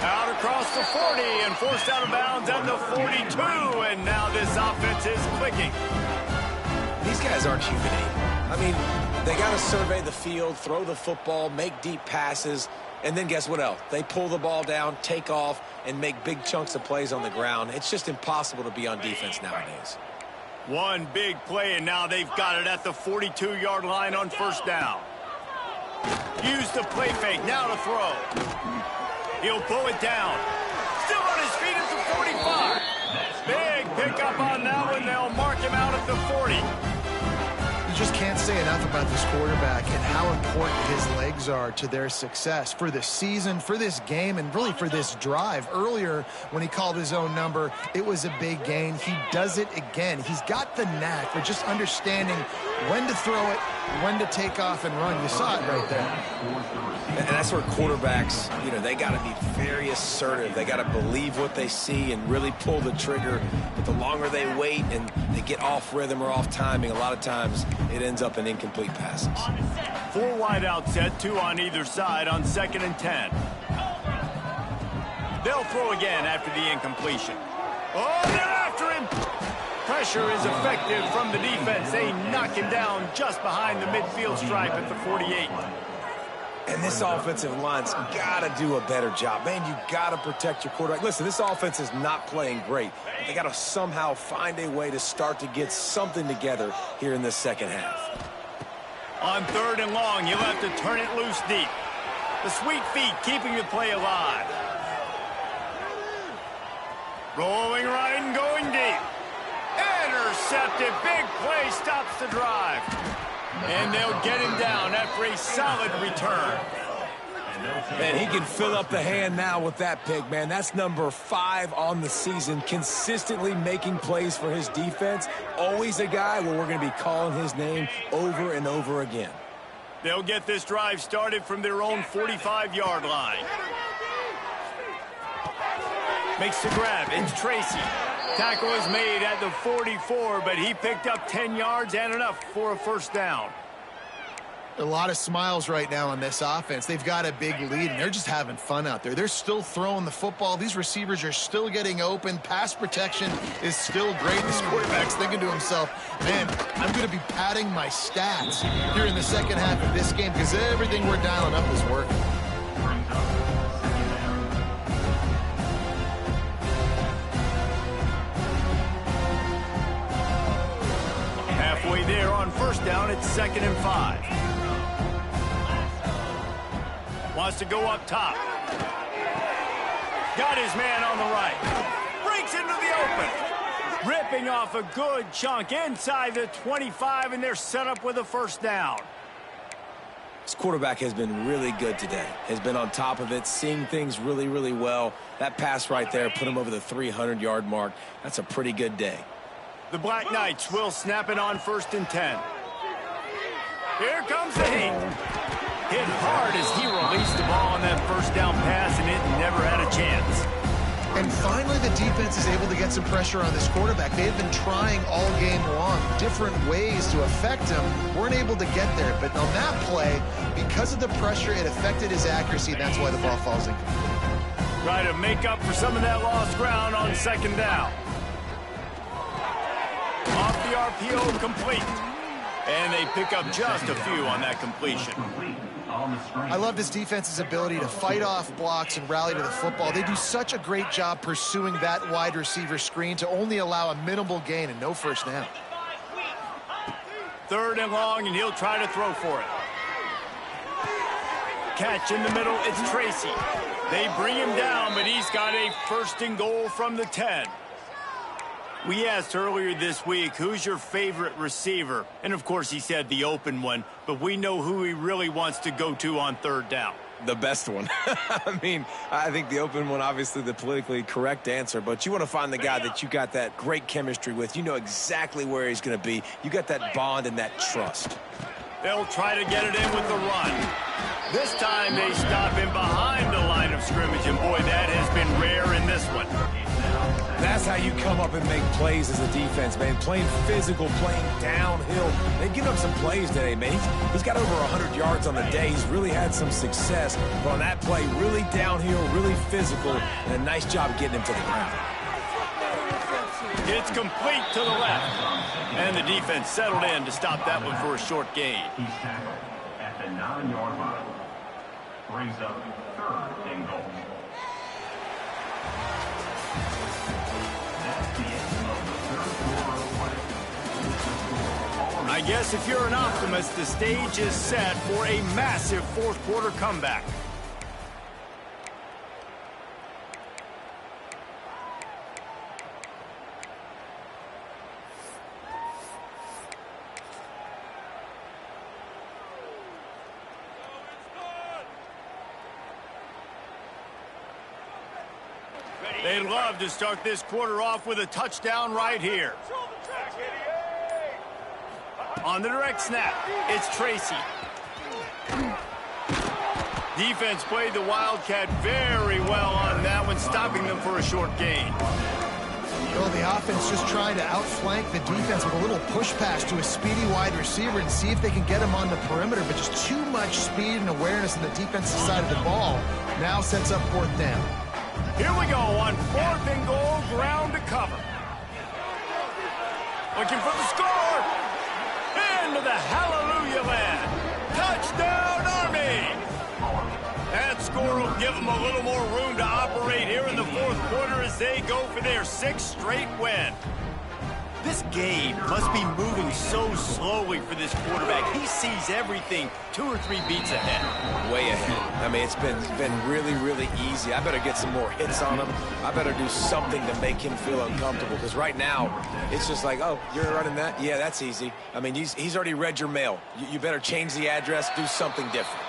Out across the 40 and forced out of bounds at the 42. And now this offense is clicking. These guys aren't human. I mean, they got to survey the field, throw the football, make deep passes. And then guess what else? They pull the ball down, take off, and make big chunks of plays on the ground. It's just impossible to be on defense nowadays. One big play, and now they've got it at the 42-yard line on first down. Use the play fake, now to throw. He'll pull it down. Still on his feet at the 45. Big pickup on that one. They'll mark him out at the 40. You just can't say enough about this quarterback and how important his legs are to their success for this season, for this game, and really for this drive. Earlier, when he called his own number, it was a big gain. He does it again. He's got the knack for just understanding when to throw it, when to take off and run. You saw it right there. And that's where quarterbacks, you know, they got to be very assertive. They got to believe what they see and really pull the trigger. But the longer they wait and they get off rhythm or off timing, a lot of times it ends up in incomplete passes. 4 wide out set, 2 on either side on 2nd and 10. They'll throw again after the incompletion. Oh, they're after him. Pressure is effective from the defense. They knock him down just behind the midfield stripe at the 48. And this offensive line's got to do a better job. Man, you got to protect your quarterback. Listen, this offense is not playing great. But they got to somehow find a way to start to get something together here in the second half. On 3rd and long, he'll have to turn it loose deep. The sweet feet keeping the play alive. Rolling right and going deep. Intercepted. Big play stops the drive. And they'll get him down after a solid return. Man, he can fill up the hand now with that pick, man. That's number 5 on the season, consistently making plays for his defense. Always a guy where we're going to be calling his name over and over again. They'll get this drive started from their own 45-yard line. Makes the grab. It's Tracy. Tackle is made at the 44, but he picked up 10 yards and enough for a first down. A lot of smiles right now on this offense. They've got a big lead, and they're just having fun out there. They're still throwing the football. These receivers are still getting open. Pass protection is still great. This quarterback's thinking to himself, man, I'm going to be padding my stats here in the second half of this game because everything we're dialing up is working. Halfway there on first down, it's 2nd and 5. Wants to go up top. Got his man on the right. Breaks into the open. Ripping off a good chunk inside the 25, and they're set up with a first down. This quarterback has been really good today. Has been on top of it, seeing things really, really well. That pass right there put him over the 300-yard mark. That's a pretty good day. The Black Knights will snap it on 1st and 10. Here comes the heat. Hit hard as he released the ball on that first down pass, and it never had a chance. And finally, the defense is able to get some pressure on this quarterback. They've been trying all game long different ways to affect him. Weren't able to get there. But on that play, because of the pressure, it affected his accuracy, and that's why the ball falls in. Try to make up for some of that lost ground on second down. Off the RPO, complete. And they pick up just a few on that completion. I love this defense's ability to fight off blocks and rally to the football. They do such a great job pursuing that wide receiver screen to only allow a minimal gain and no first down. 3rd and long, and he'll try to throw for it. Catch in the middle, it's Tracy. They bring him down, but he's got a 1st and goal from the 10. We asked earlier this week, who's your favorite receiver? And, of course, he said the open one, but we know who he really wants to go to on 3rd down. The best one. I mean, I think the open one, obviously the politically correct answer, but you want to find the guy that you got that great chemistry with. You know exactly where he's going to be. You got that bond and that trust. They'll try to get it in with the run. This time they stop him behind the line of scrimmage, and boy, that has been rare in this one. That's how you come up and make plays as a defense, man. Playing physical, playing downhill. They've given up some plays today, man. He's got over 100 yards on the day. He's really had some success. But on that play, really downhill, really physical, and a nice job getting him to the ground. It's complete to the left. And the defense settled in to stop that one for a short gain. He's tackled at the 9-yard line. Brings up 3rd and goal. I guess if you're an optimist, the stage is set for a massive 4th quarter comeback. They'd love to start this quarter off with a touchdown right here. On the direct snap, it's Tracy. Defense played the Wildcat very well on that one, stopping them for a short gain. Well, the offense just trying to outflank the defense with a little push pass to a speedy wide receiver and see if they can get him on the perimeter, but just too much speed and awareness on the defensive side of the ball. Now sets up 4th down. Here we go on 4th and goal, ground to cover. Looking for the score. Into the hallelujah land. Touchdown, Army! That score will give them a little more room to operate here in the 4th quarter as they go for their 6th straight win. This game must be moving so slowly for this quarterback. He sees everything 2 or 3 beats ahead. Way ahead. I mean, it's been really, really easy. I better get some more hits on him. I better do something to make him feel uncomfortable, because right now, it's just like, oh, you're running that? Yeah, that's easy. I mean, he's already read your mail. You better change the address, do something different.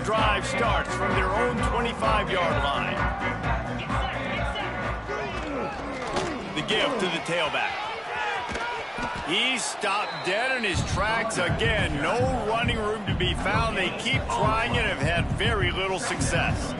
Drive starts from their own 25-yard line. The give to the tailback. He stopped dead in his tracks again. No running room to be found. They keep trying and have had very little success.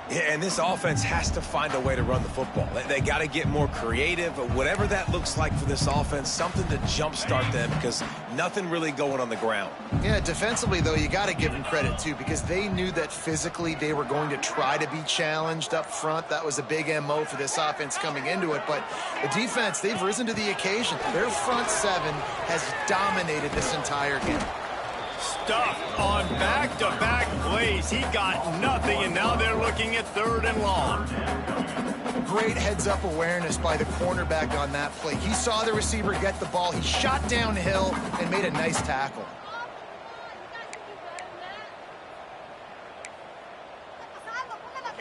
Yeah, and this offense has to find a way to run the football. They got to get more creative, whatever that looks like for this offense, something to jumpstart them, because nothing really going on the ground. Yeah, defensively, though, you got to give them credit, too, because they knew that physically they were going to try to be challenged up front. That was a big MO for this offense coming into it. But the defense, they've risen to the occasion. Their front 7 has dominated this entire game. stuffed on back-to-back plays. He got nothing, and now they're looking at 3rd and long. Great heads-up awareness by the cornerback on that play. He saw the receiver get the ball. He shot downhill and made a nice tackle.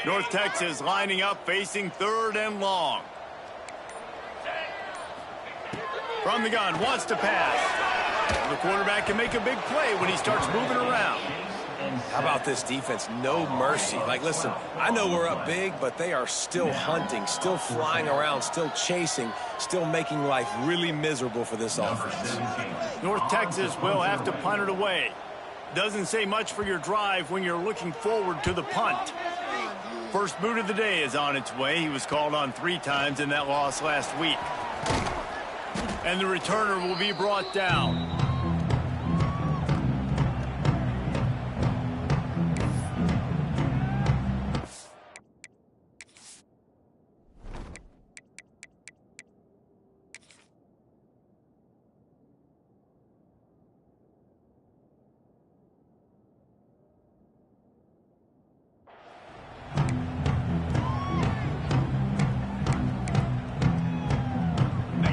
North Texas lining up, facing 3rd and long. From the gun, wants to pass. The quarterback can make a big play when he starts moving around. How about this defense? No mercy. Like, listen, I know we're up big, but they are still hunting, still flying around, still chasing, still making life really miserable for this offense. North Texas will have to punt it away. Doesn't say much for your drive when you're looking forward to the punt. First boot of the day is on its way. He was called on 3 times in that loss last week. And the returner will be brought down.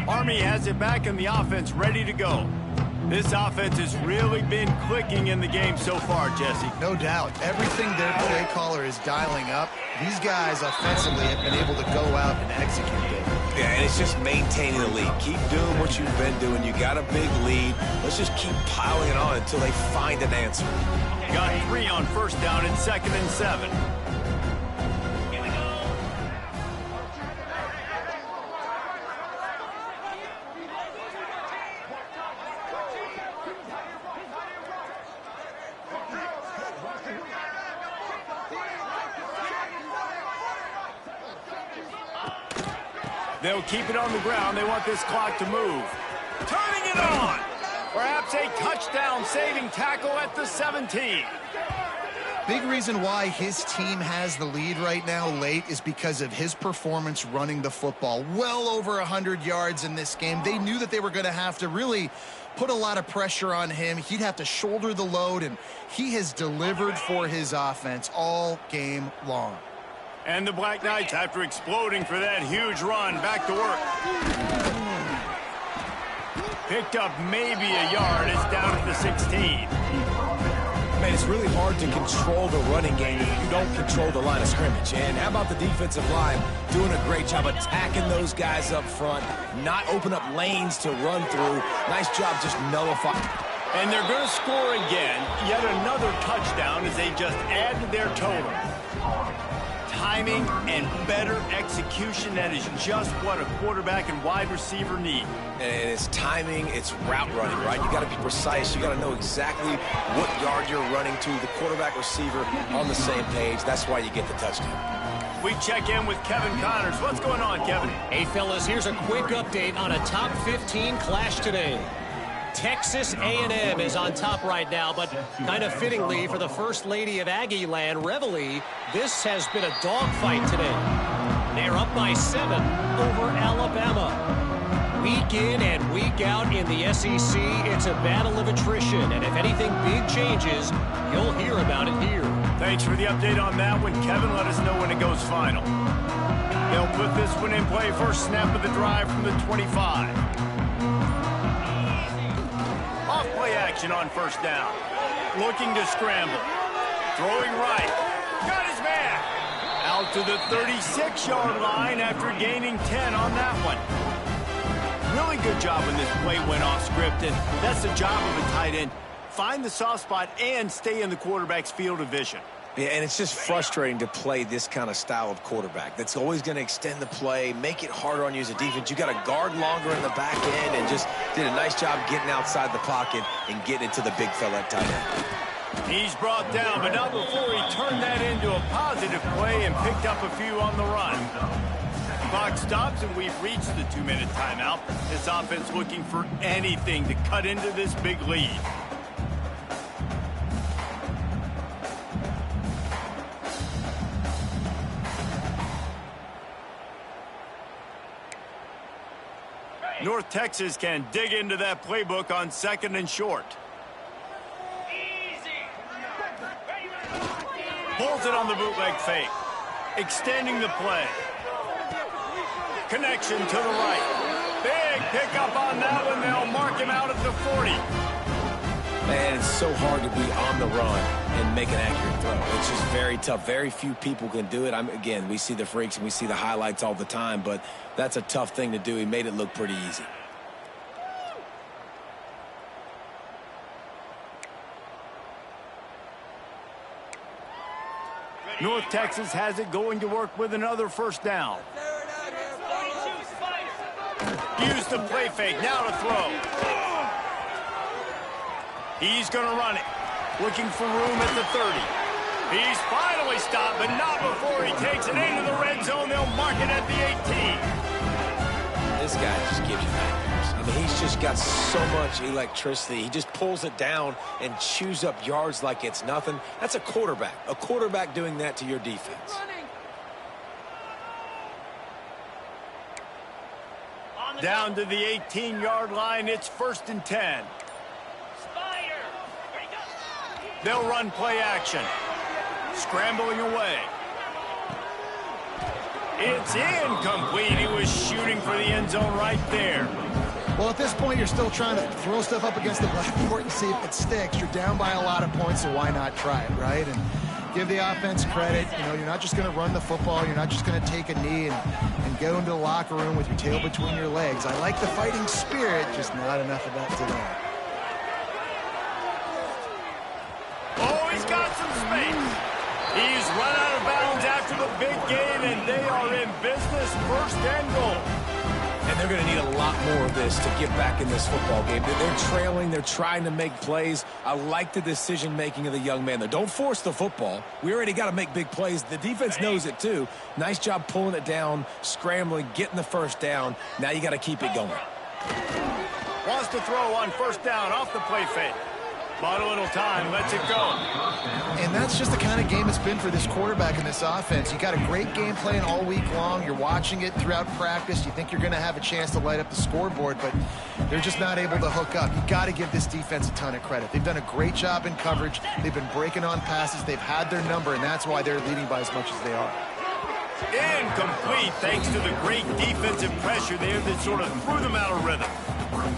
Army has it back in the offense, ready to go. This offense has really been clicking in the game so far, Jesse. No doubt. Everything their play caller is dialing up, these guys offensively have been able to go out and execute it. Yeah, and it's just maintaining the lead. Keep doing what you've been doing. You got a big lead. Let's just keep piling it on until they find an answer. Got 3 on 1st down and 2nd and 7. They'll keep it on the ground. They want this clock to move. Turning it on. Perhaps a touchdown-saving tackle at the 17. Big reason why his team has the lead right now late is because of his performance running the football. Well over 100 yards in this game. They knew that they were going to have to really put a lot of pressure on him. He'd have to shoulder the load, and he has delivered for his offense all game long. And the Black Knights, after exploding for that huge run, back to work. Picked up maybe a yard. It's down at the 16. Man, it's really hard to control the running game if you don't control the line of scrimmage. And how about the defensive line doing a great job attacking those guys up front, not open up lanes to run through. Nice job just nullifying. And they're going to score again. Yet another touchdown as they just add to their total. Timing and better execution, that is just what a quarterback and wide receiver need. And it's timing, it's route running, right? You got to be precise. You got to know exactly what yard you're running to. The quarterback receiver on the same page. That's why you get the touchdown. We check in with Kevin Connors. What's going on, Kevin? Hey, fellas, here's a quick update on a top 15 clash today. Texas A&M is on top right now, but kind of fittingly for the First Lady of Aggie Land, Reveille, this has been a dogfight today. They're up by 7 over Alabama. Week in and week out in the SEC, it's a battle of attrition, and if anything big changes, you'll hear about it here. Thanks for the update on that one, Kevin. Let us know when it goes final. They'll put this one in play. First snap of the drive from the 25. Off-play action on 1st down. Looking to scramble. Throwing right. Got his man. Out to the 36-yard line after gaining 10 on that one. Really good job when this play went off script, and that's the job of a tight end. Find the soft spot and stay in the quarterback's field of vision. Yeah, and it's just frustrating to play this kind of style of quarterback. That's always going to extend the play, make it harder on you as a defense. You got to guard longer in the back end, and just did a nice job getting outside the pocket and getting it to the big fella at tight end. He's brought down, but not before he turned that into a positive play and picked up a few on the run. Clock stops, and we've reached the 2-minute timeout. This offense looking for anything to cut into this big lead. North Texas can dig into that playbook on 2nd and short. Pulls it on the bootleg fake. Extending the play. Connection to the right. Big pickup on that one. They'll mark him out at the 40. Man, it's so hard to be on the run and make an accurate throw. It's just very tough. Very few people can do it. Again, we see the freaks and we see the highlights all the time, but that's a tough thing to do. He made it look pretty easy. North Texas has it, going to work with another first down. Use the play fake, now to throw. He's going to run it. Looking for room at the 30. He's finally stopped, but not before he takes it into the red zone. They'll mark it at the 18. This guy just gives you nightmares. I mean, he's just got so much electricity. He just pulls it down and chews up yards like it's nothing. That's a quarterback. A quarterback doing that to your defense. Down to the 18-yard line. It's 1st and 10. They'll run play action. Scrambling away. It's incomplete. He was shooting for the end zone right there. Well, at this point, you're still trying to throw stuff up against the blackboard and see if it sticks. You're down by a lot of points, so why not try it, right? And give the offense credit. You know, you're not just going to run the football. You're not just going to take a knee and go into the locker room with your tail between your legs. I like the fighting spirit, just not enough of that today. Oh, he's got some space. He's run out of bounds after the big game, and they are in business, 1st and goal. And they're going to need a lot more of this to get back in this football game. They're trailing. They're trying to make plays. I like the decision-making of the young man, though. Don't force the football. We already got to make big plays. The defense knows it, too. Nice job pulling it down, scrambling, getting the first down. Now you got to keep it going. Wants to throw on 1st down off the play fake. Bought a little time, lets it go. And that's just the kind of game it's been for this quarterback in this offense. You got a great game plan all week long. You're watching it throughout practice. You think you're going to have a chance to light up the scoreboard, but they're just not able to hook up. You got to give this defense a ton of credit. They've done a great job in coverage. They've been breaking on passes. They've had their number, and that's why they're leading by as much as they are. Incomplete, thanks to the great defensive pressure there that sort of threw them out of rhythm.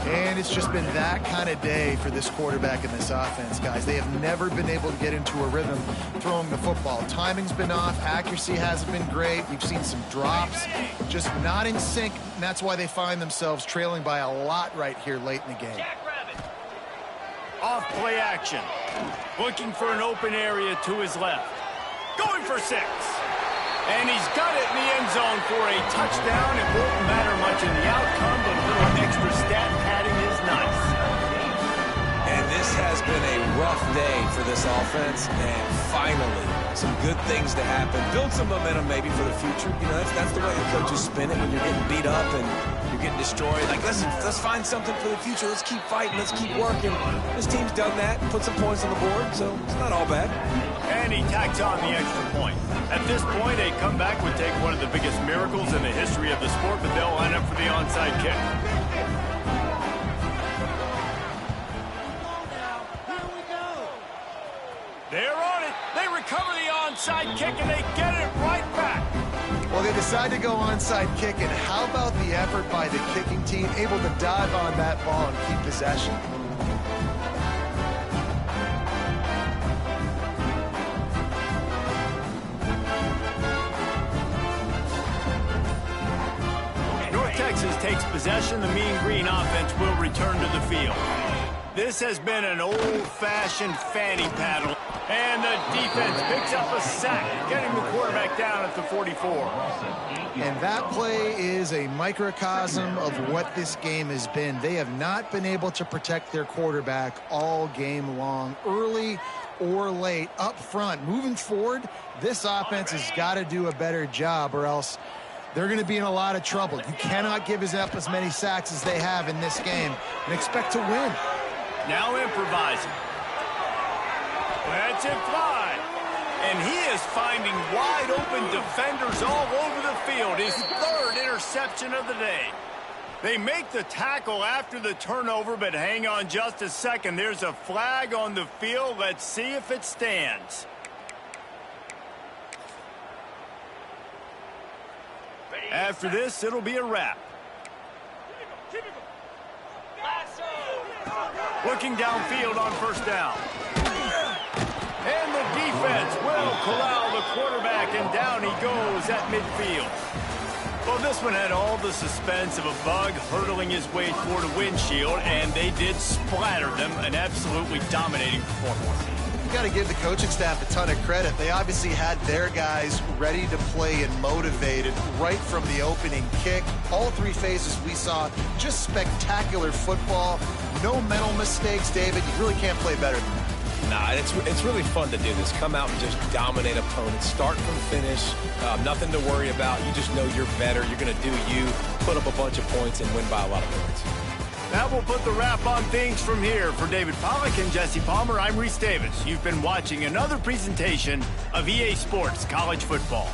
And it's just been that kind of day for this quarterback in this offense, guys. They have never been able to get into a rhythm throwing the football. Timing's been off. Accuracy hasn't been great. We've seen some drops, just not in sync, and that's why they find themselves trailing by a lot right here late in the game. Off play action. Looking for an open area to his left. Going for 6. And he's got it in the end zone for a touchdown. It won't matter much in the outcome, but a little extra stat padding is nice. And this has been a rough day for this offense, and finally some good things to happen. Build some momentum maybe for the future. You know, that's the way the coaches spin it when you're getting beat up and you're getting destroyed. Like, let's find something for the future. Let's keep fighting. Let's keep working. This team's done that, put some points on the board, so it's not all bad. And he tacks on the extra point. At this point, a comeback would take one of the biggest miracles in the history of the sport, but they'll line up for the onside kick. They're on it. They recover the onside kick, and they get it right back. Well, they decide to go onside kick, and how about the effort by the kicking team, able to dive on that ball and keep possession? Texas takes possession. The Mean Green offense will return to the field. This has been an old-fashioned fanny paddle, and the defense picks up a sack, getting the quarterback down at the 44. And that play is a microcosm of what this game has been. They have not been able to protect their quarterback all game long, early or late, up front. Moving forward, this offense has got to do a better job, or else they're going to be in a lot of trouble. You cannot give up as many sacks as they have in this game and expect to win. Now improvising. Lets it fly. And he is finding wide open defenders all over the field. His 3rd interception of the day. They make the tackle after the turnover, but hang on just a second. There's a flag on the field. Let's see if it stands. After this, it'll be a wrap. Looking downfield on first down. And the defense will corral the quarterback, and down he goes at midfield. Well, this one had all the suspense of a bug hurtling his way toward a windshield, and they did splatter them. An absolutely dominating performance. You got to give the coaching staff a ton of credit. They obviously had their guys ready to play and motivated right from the opening kick. All three phases we saw, just spectacular football. No mental mistakes, David. You really can't play better than that. Nah, it's really fun to do this. Come out and just dominate opponents. Start from finish. Nothing to worry about. You just know you're better. You're going to do you, put up a bunch of points, and win by a lot of points. That will put the wrap on things from here. For David Pollack and Jesse Palmer, I'm Reese Davis. You've been watching another presentation of EA Sports College Football.